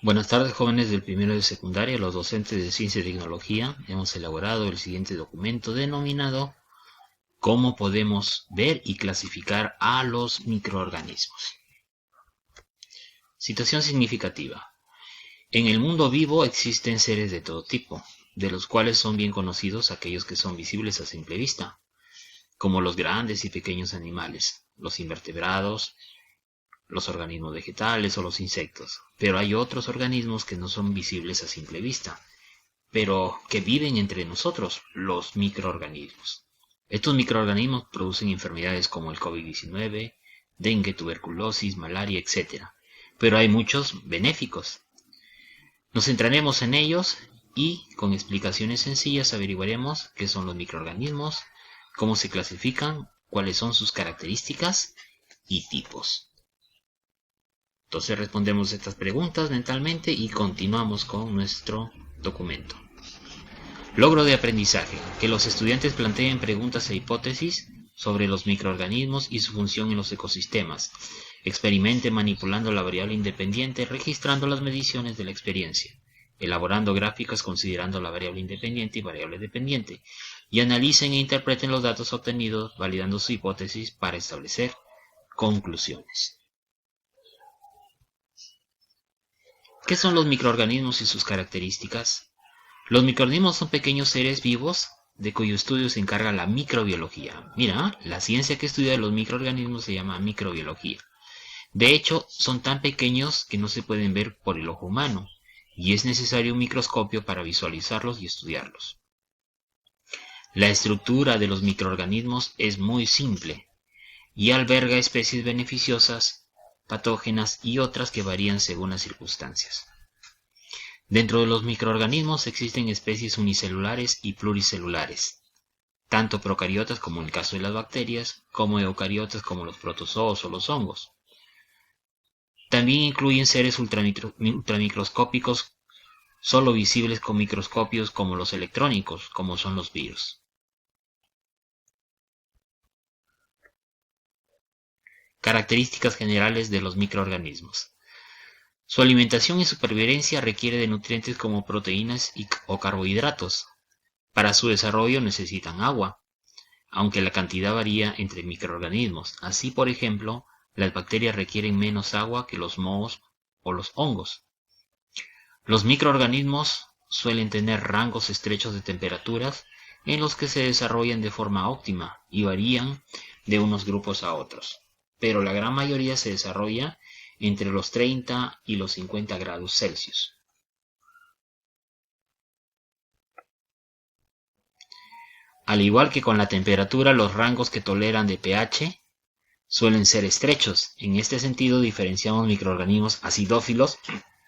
Buenas tardes, jóvenes del primero de secundaria. Los docentes de Ciencia y Tecnología hemos elaborado el siguiente documento denominado ¿Cómo podemos ver y clasificar a los microorganismos? Situación significativa. En el mundo vivo existen seres de todo tipo, de los cuales son bien conocidos aquellos que son visibles a simple vista, como los grandes y pequeños animales, los invertebrados, los organismos vegetales o los insectos. Pero hay otros organismos que no son visibles a simple vista, pero que viven entre nosotros, los microorganismos. Estos microorganismos producen enfermedades como el COVID-19, dengue, tuberculosis, malaria, etc. Pero hay muchos benéficos. Nos centraremos en ellos y, con explicaciones sencillas, averiguaremos qué son los microorganismos, cómo se clasifican, cuáles son sus características y tipos. Entonces respondemos estas preguntas mentalmente y continuamos con nuestro documento. Logro de aprendizaje. Que los estudiantes planteen preguntas e hipótesis sobre los microorganismos y su función en los ecosistemas. Experimenten manipulando la variable independiente, registrando las mediciones de la experiencia, elaborando gráficas considerando la variable independiente y variable dependiente, y analicen e interpreten los datos obtenidos, validando su hipótesis para establecer conclusiones. ¿Qué son los microorganismos y sus características? Los microorganismos son pequeños seres vivos de cuyo estudio se encarga la microbiología. Mira, la ciencia que estudia los microorganismos se llama microbiología. De hecho, son tan pequeños que no se pueden ver por el ojo humano, y es necesario un microscopio para visualizarlos y estudiarlos. La estructura de los microorganismos es muy simple, y alberga especies beneficiosas, patógenas y otras que varían según las circunstancias. Dentro de los microorganismos existen especies unicelulares y pluricelulares, tanto procariotas como en el caso de las bacterias, como eucariotas como los protozoos o los hongos. También incluyen seres ultramicroscópicos solo visibles con microscopios como los electrónicos, como son los virus. Características generales de los microorganismos. Su alimentación y supervivencia requiere de nutrientes como proteínas o carbohidratos. Para su desarrollo necesitan agua, aunque la cantidad varía entre microorganismos. Así, por ejemplo, las bacterias requieren menos agua que los mohos o los hongos. Los microorganismos suelen tener rangos estrechos de temperaturas en los que se desarrollan de forma óptima y varían de unos grupos a otros, pero la gran mayoría se desarrolla entre los 30 y los 50 grados Celsius. Al igual que con la temperatura, los rangos que toleran de pH suelen ser estrechos. En este sentido, diferenciamos microorganismos acidófilos,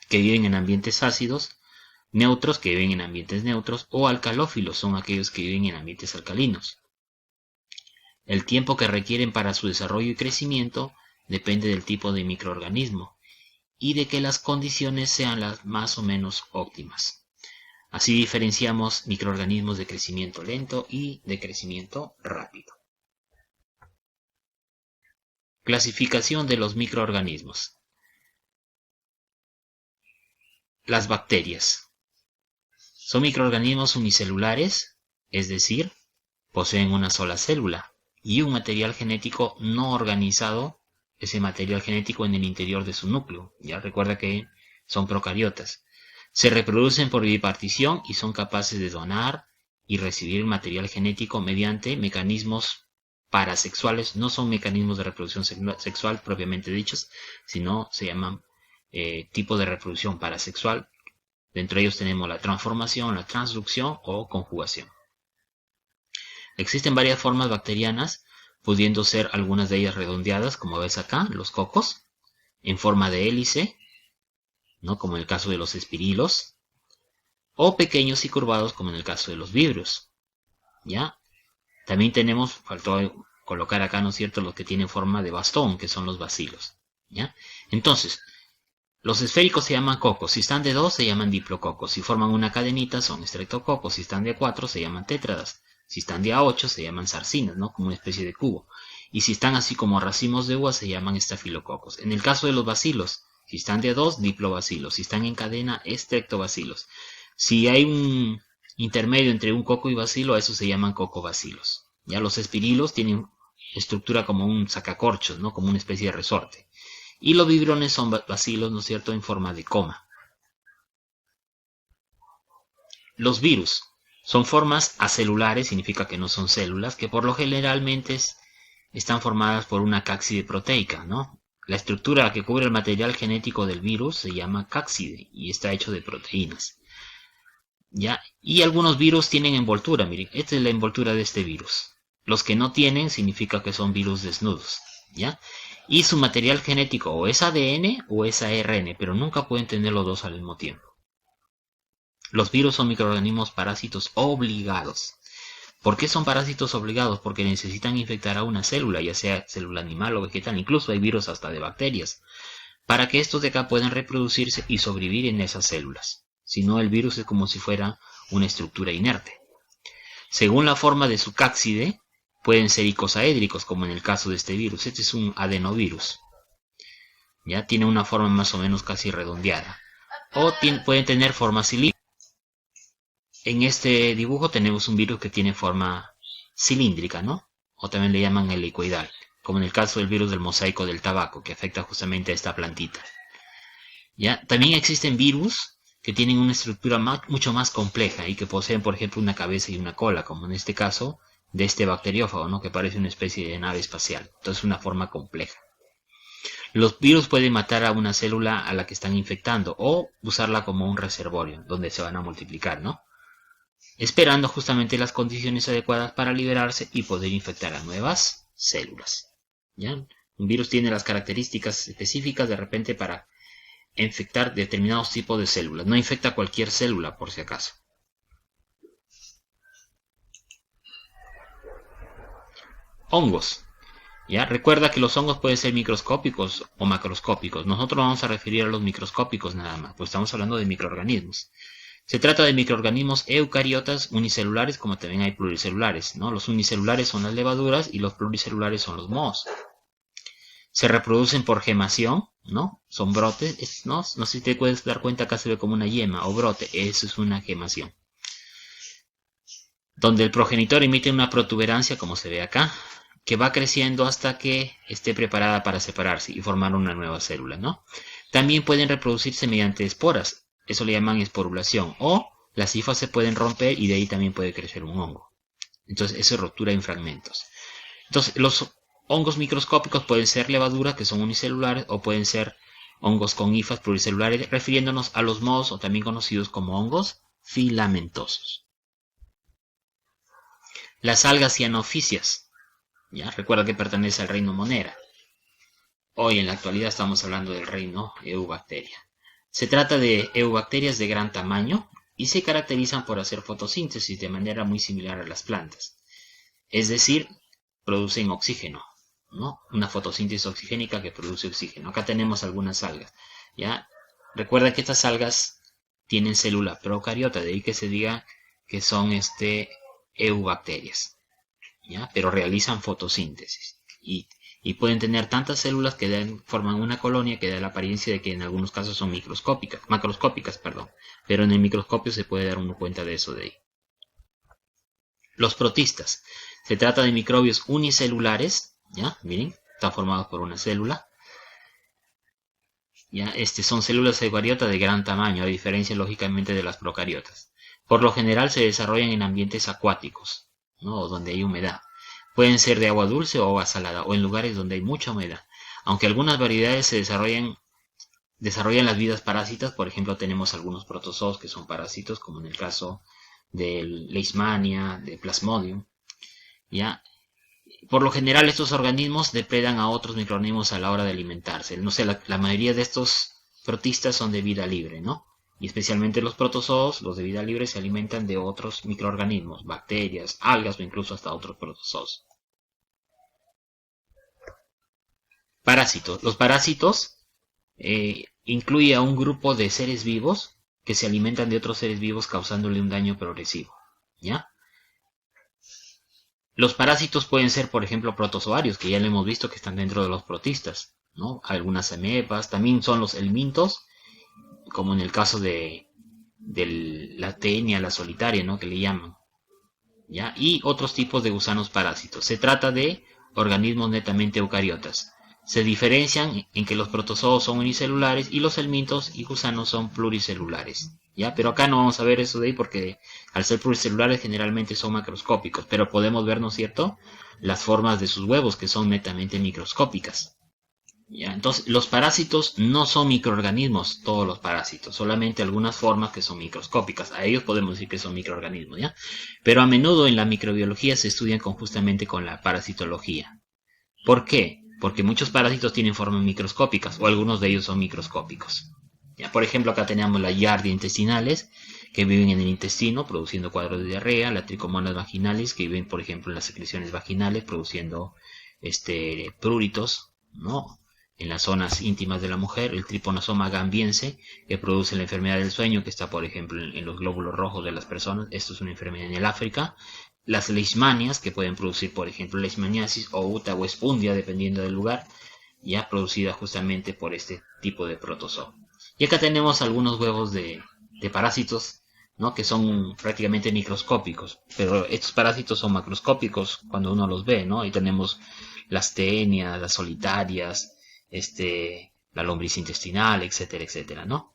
que viven en ambientes ácidos, neutros, que viven en ambientes neutros, o alcalófilos, son aquellos que viven en ambientes alcalinos. El tiempo que requieren para su desarrollo y crecimiento depende del tipo de microorganismo y de que las condiciones sean las más o menos óptimas. Así diferenciamos microorganismos de crecimiento lento y de crecimiento rápido. Clasificación de los microorganismos. Las bacterias son microorganismos unicelulares, es decir, poseen una sola célula y un material genético no organizado, ese material genético en el interior de su núcleo. Ya recuerda que son procariotas. Se reproducen por bipartición y son capaces de donar y recibir material genético mediante mecanismos parasexuales. No son mecanismos de reproducción sexual propiamente dichos, sino se llaman tipo de reproducción parasexual. Dentro de ellos tenemos la transformación, la transducción o conjugación. Existen varias formas bacterianas, pudiendo ser algunas de ellas redondeadas, como ves acá, los cocos, en forma de hélice, ¿no? Como en el caso de los espirilos, o pequeños y curvados, como en el caso de los vibrios. ¿Ya? También tenemos, faltó colocar acá, ¿no es cierto?, los que tienen forma de bastón, que son los bacilos. ¿Ya? Entonces, los esféricos se llaman cocos. Si están de 2 se llaman diplococos. Si forman una cadenita son estreptococos. Si están de 4 se llaman tétradas. Si están de A8 se llaman sarcinas, ¿no? Como una especie de cubo. Y si están así como racimos de uva se llaman estafilococos. En el caso de los bacilos, Si están de a dos, diplobacilos. Si están en cadena, estreptobacilos. Si hay un intermedio entre un coco y bacilo, a eso se llaman cocobacilos. Ya los espirilos tienen estructura como un sacacorchos, ¿no? Como una especie de resorte. Y los vibrones son bacilos, ¿no es cierto?, en forma de coma. Los virus son formas acelulares, significa que no son células, que por lo generalmente están formadas por una cápside proteica, ¿no? La estructura que cubre el material genético del virus se llama cápside y está hecho de proteínas. ¿Ya? Y algunos virus tienen envoltura, miren, esta es la envoltura de este virus. Los que no tienen significa que son virus desnudos, ¿ya? Y su material genético o es ADN o es ARN, pero nunca pueden tener los dos al mismo tiempo. Los virus son microorganismos parásitos obligados. ¿Por qué son parásitos obligados? Porque necesitan infectar a una célula, ya sea célula animal o vegetal, incluso hay virus hasta de bacterias, para que estos de acá puedan reproducirse y sobrevivir en esas células. Si no, el virus es como si fuera una estructura inerte. Según la forma de su cápside, pueden ser icosaédricos, como en el caso de este virus. Este es un adenovirus. Ya tiene una forma más o menos casi redondeada. O pueden tener forma cilíndrica. En este dibujo tenemos un virus que tiene forma cilíndrica, ¿no? O también le llaman helicoidal, como en el caso del virus del mosaico del tabaco, que afecta justamente a esta plantita. ¿Ya? También existen virus que tienen una estructura mucho más compleja y que poseen, por ejemplo, una cabeza y una cola, como en este caso de este bacteriófago, ¿no? Que parece una especie de nave espacial. Entonces, una forma compleja. Los virus pueden matar a una célula a la que están infectando o usarla como un reservorio donde se van a multiplicar, ¿no? Esperando justamente las condiciones adecuadas para liberarse y poder infectar a nuevas células. ¿Ya? Un virus tiene las características específicas de repente para infectar determinados tipos de células. No infecta cualquier célula, por si acaso. Hongos. ¿Ya? Recuerda que los hongos pueden ser microscópicos o macroscópicos. Nosotros vamos a referir a los microscópicos nada más, pues estamos hablando de microorganismos. Se trata de microorganismos eucariotas unicelulares, como también hay pluricelulares, ¿no? Los unicelulares son las levaduras y los pluricelulares son los mohos. Se reproducen por gemación, ¿no? Son brotes, ¿no? No sé si te puedes dar cuenta, acá se ve como una yema o brote, eso es una gemación. Donde el progenitor emite una protuberancia, como se ve acá, que va creciendo hasta que esté preparada para separarse y formar una nueva célula, ¿no? También pueden reproducirse mediante esporas. Eso le llaman esporulación. O las hifas se pueden romper y de ahí también puede crecer un hongo. Entonces, eso es ruptura en fragmentos. Entonces, los hongos microscópicos pueden ser levaduras, que son unicelulares, o pueden ser hongos con hifas pluricelulares, refiriéndonos a los mohos, o también conocidos como hongos filamentosos. Las algas cianofisias. ¿Ya? Recuerda que pertenece al reino Monera. Hoy, en la actualidad, estamos hablando del reino Eubacteria. Se trata de eubacterias de gran tamaño y se caracterizan por hacer fotosíntesis de manera muy similar a las plantas. Es decir, producen oxígeno, ¿no? Una fotosíntesis oxigénica que produce oxígeno. Acá tenemos algunas algas, ¿ya? Recuerda que estas algas tienen célula procariota, de ahí que se diga que son eubacterias, ¿ya? Pero realizan fotosíntesis y pueden tener tantas células que forman una colonia que da la apariencia de que en algunos casos son macroscópicas, pero en el microscopio se puede dar uno cuenta de eso de ahí. Los protistas. Se trata de microbios unicelulares, ¿ya? Miren, están formados por una célula. ¿Ya? Son células eucariotas de gran tamaño, a diferencia lógicamente de las procariotas. Por lo general se desarrollan en ambientes acuáticos, ¿no? O donde hay humedad. Pueden ser de agua dulce o agua salada, o en lugares donde hay mucha humedad. Aunque algunas variedades se desarrollan las vidas parásitas, por ejemplo tenemos algunos protozoos que son parásitos, como en el caso del Leishmania, de Plasmodium, ¿ya? Por lo general estos organismos depredan a otros microorganismos a la hora de alimentarse. No sé, la mayoría de estos protistas son de vida libre, ¿no? Y especialmente los protozoos, los de vida libre, se alimentan de otros microorganismos, bacterias, algas o incluso hasta otros protozoos. Parásitos. Los parásitos incluyen a un grupo de seres vivos que se alimentan de otros seres vivos causándole un daño progresivo, ¿ya? Los parásitos pueden ser, por ejemplo, protozoarios, que ya lo hemos visto que están dentro de los protistas, ¿no? Algunas amepas, también son los helmintos, como en el caso de la tenia, la solitaria, ¿no? Que le llaman, ¿ya? Y otros tipos de gusanos parásitos. Se trata de organismos netamente eucariotas. Se diferencian en que los protozoos son unicelulares y los helmintos y gusanos son pluricelulares, ¿ya? Pero acá no vamos a ver eso de ahí porque al ser pluricelulares generalmente son macroscópicos, pero podemos ver, ¿no es cierto?, las formas de sus huevos que son netamente microscópicas. ¿Ya? Entonces, los parásitos no son microorganismos, todos los parásitos, solamente algunas formas que son microscópicas. A ellos podemos decir que son microorganismos, ¿ya? Pero a menudo en la microbiología se estudian justamente con la parasitología. ¿Por qué? Porque muchos parásitos tienen formas microscópicas, o algunos de ellos son microscópicos. ¿Ya? Por ejemplo, acá tenemos las Giardia intestinales, que viven en el intestino, produciendo cuadros de diarrea, las Trichomonas vaginalis, que viven, por ejemplo, en las secreciones vaginales, produciendo pruritos, ¿no?, en las zonas íntimas de la mujer, el Trypanosoma gambiense, que produce la enfermedad del sueño, que está, por ejemplo, en los glóbulos rojos de las personas. Esto es una enfermedad en el África. Las leishmanias, que pueden producir, por ejemplo, leishmaniasis o uta o espundia, dependiendo del lugar, ya producida justamente por este tipo de protozoo. Y acá tenemos algunos huevos de parásitos, ¿no?, que son prácticamente microscópicos, pero estos parásitos son macroscópicos cuando uno los ve, ¿no? Ahí tenemos las tenias, las solitarias, la lombriz intestinal, etcétera, etcétera, ¿no?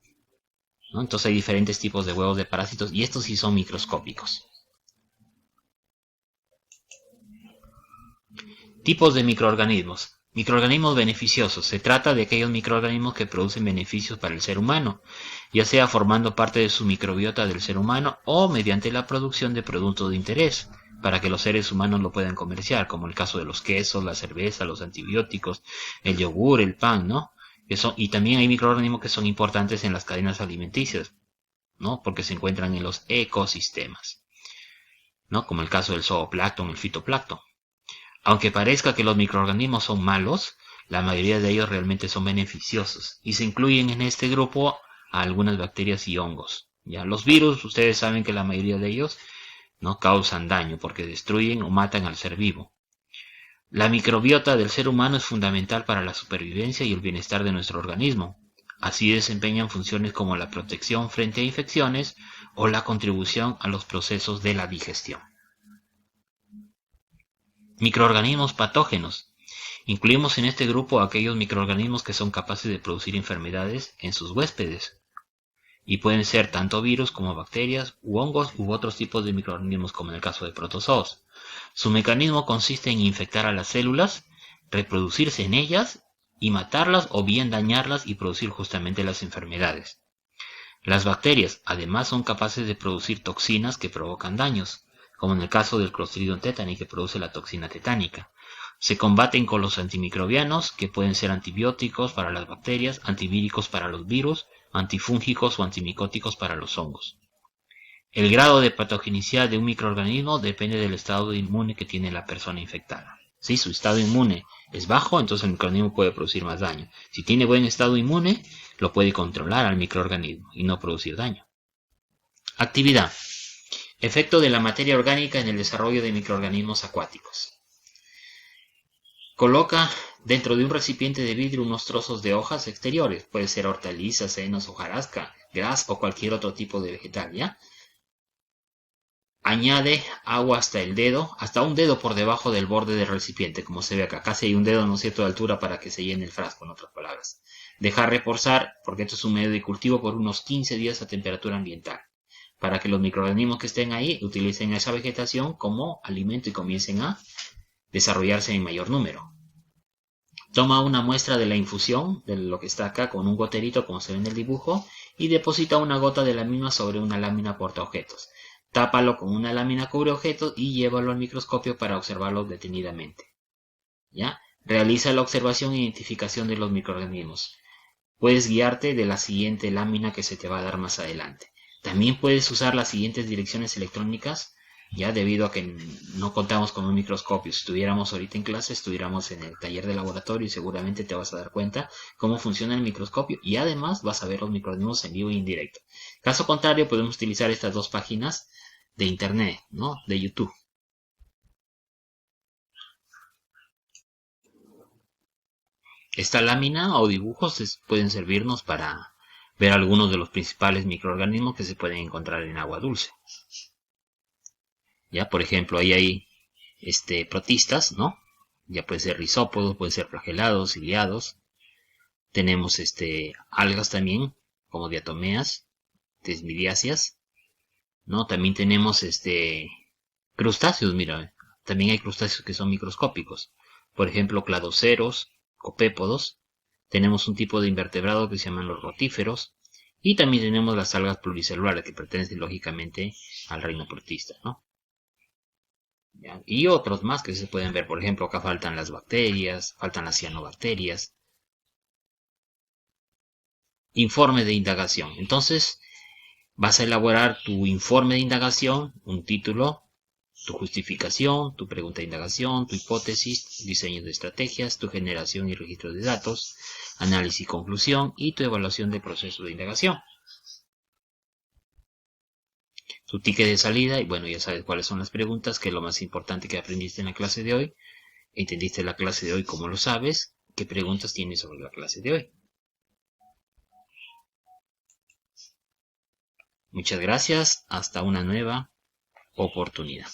Entonces hay diferentes tipos de huevos de parásitos y estos sí son microscópicos. Tipos de microorganismos. Microorganismos beneficiosos. Se trata de aquellos microorganismos que producen beneficios para el ser humano, ya sea formando parte de su microbiota del ser humano o mediante la producción de productos de interés para que los seres humanos lo puedan comerciar, como el caso de los quesos, la cerveza, los antibióticos, el yogur, el pan, ¿no? Y también hay microorganismos que son importantes en las cadenas alimenticias, ¿no?, porque se encuentran en los ecosistemas, ¿no?, como el caso del zooplancton, el fitoplancton. Aunque parezca que los microorganismos son malos, la mayoría de ellos realmente son beneficiosos y se incluyen en este grupo a algunas bacterias y hongos. Ya los virus, ustedes saben que la mayoría de ellos no causan daño porque destruyen o matan al ser vivo. La microbiota del ser humano es fundamental para la supervivencia y el bienestar de nuestro organismo. Así desempeñan funciones como la protección frente a infecciones o la contribución a los procesos de la digestión. Microorganismos patógenos. Incluimos en este grupo aquellos microorganismos que son capaces de producir enfermedades en sus huéspedes. Y pueden ser tanto virus como bacterias u hongos u otros tipos de microorganismos como en el caso de protozoos. Su mecanismo consiste en infectar a las células, reproducirse en ellas y matarlas o bien dañarlas y producir justamente las enfermedades. Las bacterias además son capaces de producir toxinas que provocan daños, como en el caso del Clostridium tetani que produce la toxina tetánica. Se combaten con los antimicrobianos, que pueden ser antibióticos para las bacterias, antivíricos para los virus, antifúngicos o antimicóticos para los hongos. El grado de patogenicidad de un microorganismo depende del estado inmune que tiene la persona infectada. Si su estado inmune es bajo, entonces el microorganismo puede producir más daño. Si tiene buen estado inmune, lo puede controlar al microorganismo y no producir daño. Actividad. Efecto de la materia orgánica en el desarrollo de microorganismos acuáticos. Coloca dentro de un recipiente de vidrio unos trozos de hojas exteriores, puede ser hortalizas, senos, hojarasca, gras o cualquier otro tipo de vegetal, ¿ya? Añade agua hasta un dedo por debajo del borde del recipiente, como se ve acá. Casi hay un dedo, ¿no es cierto?, de altura para que se llene el frasco, en otras palabras. Dejar reposar, porque esto es un medio de cultivo, por unos 15 días a temperatura ambiental, para que los microorganismos que estén ahí utilicen esa vegetación como alimento y comiencen a desarrollarse en mayor número. Toma una muestra de la infusión, de lo que está acá, con un goterito como se ve en el dibujo, y deposita una gota de la misma sobre una lámina portaobjetos. Tápalo con una lámina cubreobjetos y llévalo al microscopio para observarlo detenidamente. ¿Ya? Realiza la observación e identificación de los microorganismos. Puedes guiarte de la siguiente lámina que se te va a dar más adelante. También puedes usar las siguientes direcciones electrónicas, ya debido a que no contamos con un microscopio. Si estuviéramos ahorita en clase, estuviéramos en el taller de laboratorio y seguramente te vas a dar cuenta cómo funciona el microscopio y además vas a ver los microorganismos en vivo y en directo. Caso contrario, podemos utilizar estas dos páginas de internet, ¿no?, de YouTube. Esta lámina o dibujos pueden servirnos para ver algunos de los principales microorganismos que se pueden encontrar en agua dulce. Ya, por ejemplo, ahí hay protistas, ¿no? Ya puede ser rizópodos, puede ser flagelados, ciliados. Tenemos algas también, como diatomeas, desmidiáceas, ¿no? También tenemos crustáceos, mira, también hay crustáceos que son microscópicos. Por ejemplo, cladoceros, copépodos. Tenemos un tipo de invertebrado que se llaman los rotíferos. Y también tenemos las algas pluricelulares que pertenecen lógicamente al reino protista, ¿no? ¿Ya? Y otros más que se pueden ver. Por ejemplo, acá faltan las bacterias, faltan las cianobacterias. Informe de indagación. Entonces, vas a elaborar tu informe de indagación, un título, tu justificación, tu pregunta de indagación, tu hipótesis, diseño de estrategias, tu generación y registro de datos, análisis y conclusión y tu evaluación del proceso de indagación. Tu ticket de salida, y bueno, ya sabes cuáles son las preguntas, que es lo más importante que aprendiste en la clase de hoy. ¿Entendiste la clase de hoy? ¿Cómo lo sabes? ¿Qué preguntas tienes sobre la clase de hoy? Muchas gracias. Hasta una nueva oportunidad.